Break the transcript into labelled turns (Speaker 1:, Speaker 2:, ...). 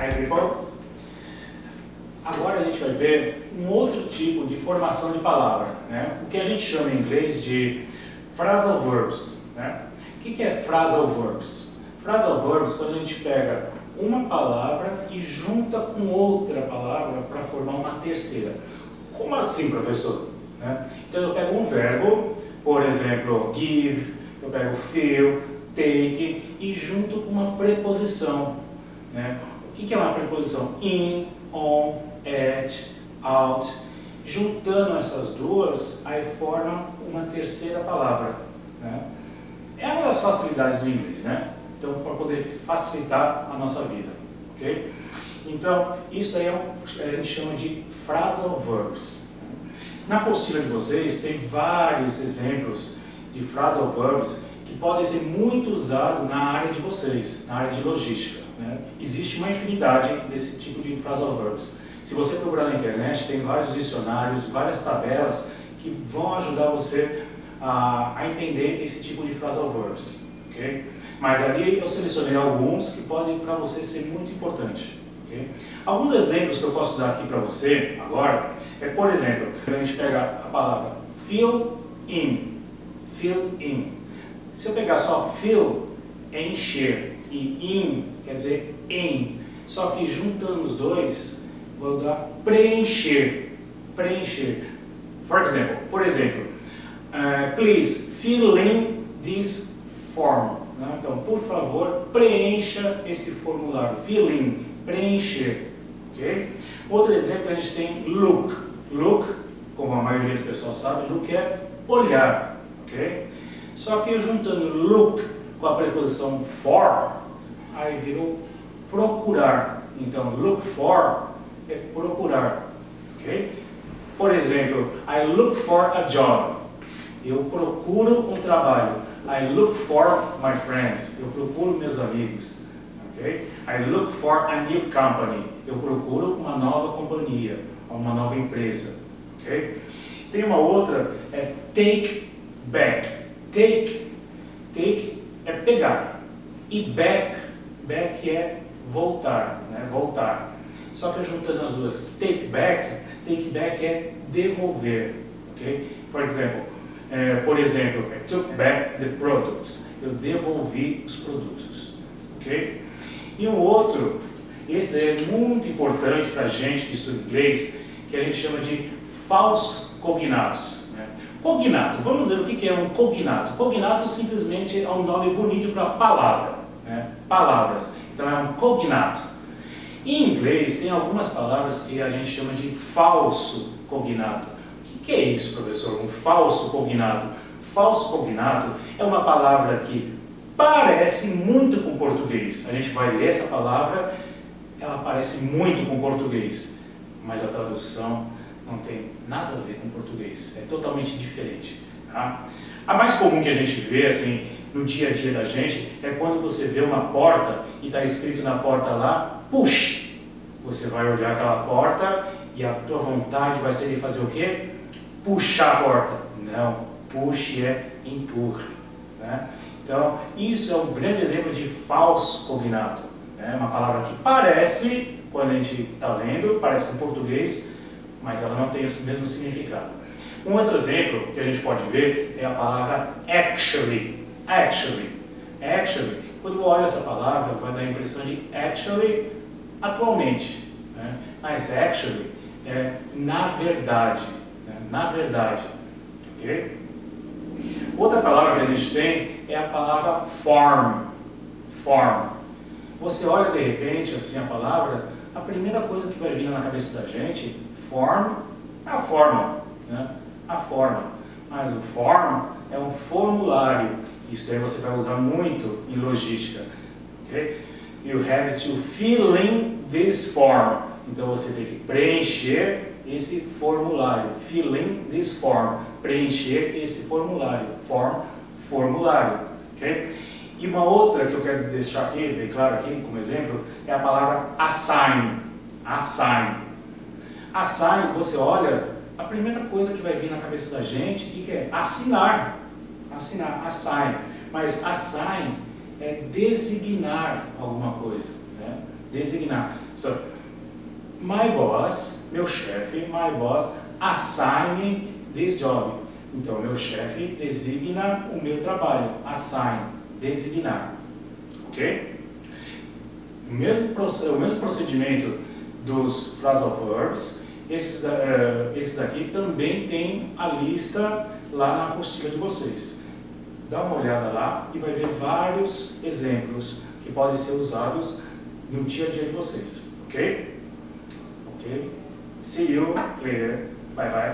Speaker 1: Hi people! Agora a gente vai ver um outro tipo de formação de palavra, né? O que a gente chama em inglês de phrasal verbs, né? O que é phrasal verbs? Phrasal verbs, quando a gente pega uma palavra e junta com outra palavra para formar uma terceira. Como assim, professor? Né? Então eu pego um verbo, por exemplo, give, eu pego feel, take e junto com uma preposição, né? O que é uma preposição? In, on, at, out. Juntando essas duas, aí forma uma terceira palavra, né? É uma das facilidades do inglês, né? Então, para poder facilitar a nossa vida, ok? Então, isso aí a gente chama de phrasal verbs. Na apostila de vocês tem vários exemplos de phrasal verbs que podem ser muito usados na área de vocês, na área de logística, né? Existe uma infinidade desse tipo de phrasal verbs. Se você procurar na internet, tem vários dicionários, várias tabelas que vão ajudar você a entender esse tipo de phrasal verbs, ok? Mas ali eu selecionei alguns que podem para você ser muito importante, ok? Alguns exemplos que eu posso dar aqui para você agora é, por exemplo, a gente pega a palavra fill in, fill in. Se eu pegar só fill, é encher, e in quer dizer em, só que juntando os dois, vou dar preencher, preencher. Por exemplo, please fill in this form. Né? Então, por favor, preencha esse formulário. Fill in, preencher. Okay? Outro exemplo, a gente tem look. Look, como a maioria do pessoal sabe, look é olhar. Okay? Só que juntando look com a preposição for, aí virou procurar. Então, look for é procurar. Okay? Por exemplo, I look for a job. Eu procuro um trabalho. I look for my friends. Eu procuro meus amigos. Okay? I look for a new company. Eu procuro uma nova companhia, uma nova empresa. Okay? Tem uma outra, é take back. Take é pegar. E back é voltar, né? Voltar. Só que juntando as duas, take back é devolver. Okay? Por exemplo, I took back the products. Eu devolvi os produtos. Okay? E um outro, esse é muito importante para a gente que estuda inglês, que a gente chama de falsos cognatos. Né? Cognato, vamos ver o que é um cognato. Cognato simplesmente é um nome bonito para palavra, né? Palavras. Então é um cognato. Em inglês tem algumas palavras que a gente chama de falso cognato. O que é isso, professor? Um falso cognato? Falso cognato é uma palavra que parece muito com português. A gente vai ler essa palavra, ela parece muito com português, mas a tradução não tem nada a ver com português, é totalmente diferente. Tá? A mais comum que a gente vê assim, no dia a dia da gente é quando você vê uma porta e está escrito na porta lá, push. Você vai olhar aquela porta e a tua vontade vai ser de fazer o quê? Puxar a porta. Não, push é empurre. Né? Então, isso é um grande exemplo de falso cognato. É uma palavra que parece, quando a gente está lendo, parece com português, mas ela não tem o mesmo significado. Um outro exemplo que a gente pode ver é a palavra actually. Actually, quando eu olho essa palavra, vai dar a impressão de actually, atualmente. Né? Mas actually é na verdade. Né? Na verdade. Okay? Outra palavra que a gente tem é a palavra form. Form. Você olha de repente assim a palavra, a primeira coisa que vai vir na cabeça da gente, form, é a forma. Né? A forma. Mas o form é um formulário. Isso aí você vai usar muito em logística. Okay? You have to fill in this form. Então você tem que preencher esse formulário. Fill in this form. Preencher esse formulário. Form, formulário. Okay? E uma outra que eu quero deixar aqui, bem claro aqui como exemplo, é a palavra assign. Assign. Assign, você olha, a primeira coisa que vai vir na cabeça da gente, o que é? Assinar. Assinar, assign. Mas assign é designar alguma coisa. Né? Designar. So, my boss, meu chefe, my boss, assign me this job. Então, meu chefe designa o meu trabalho. Assign, designar. Ok? O mesmo procedimento dos phrasal verbs, esses daqui também tem a lista lá na apostila de vocês. Dá uma olhada lá e vai ver vários exemplos que podem ser usados no dia a dia de vocês. Ok? Ok? See you later. Bye bye.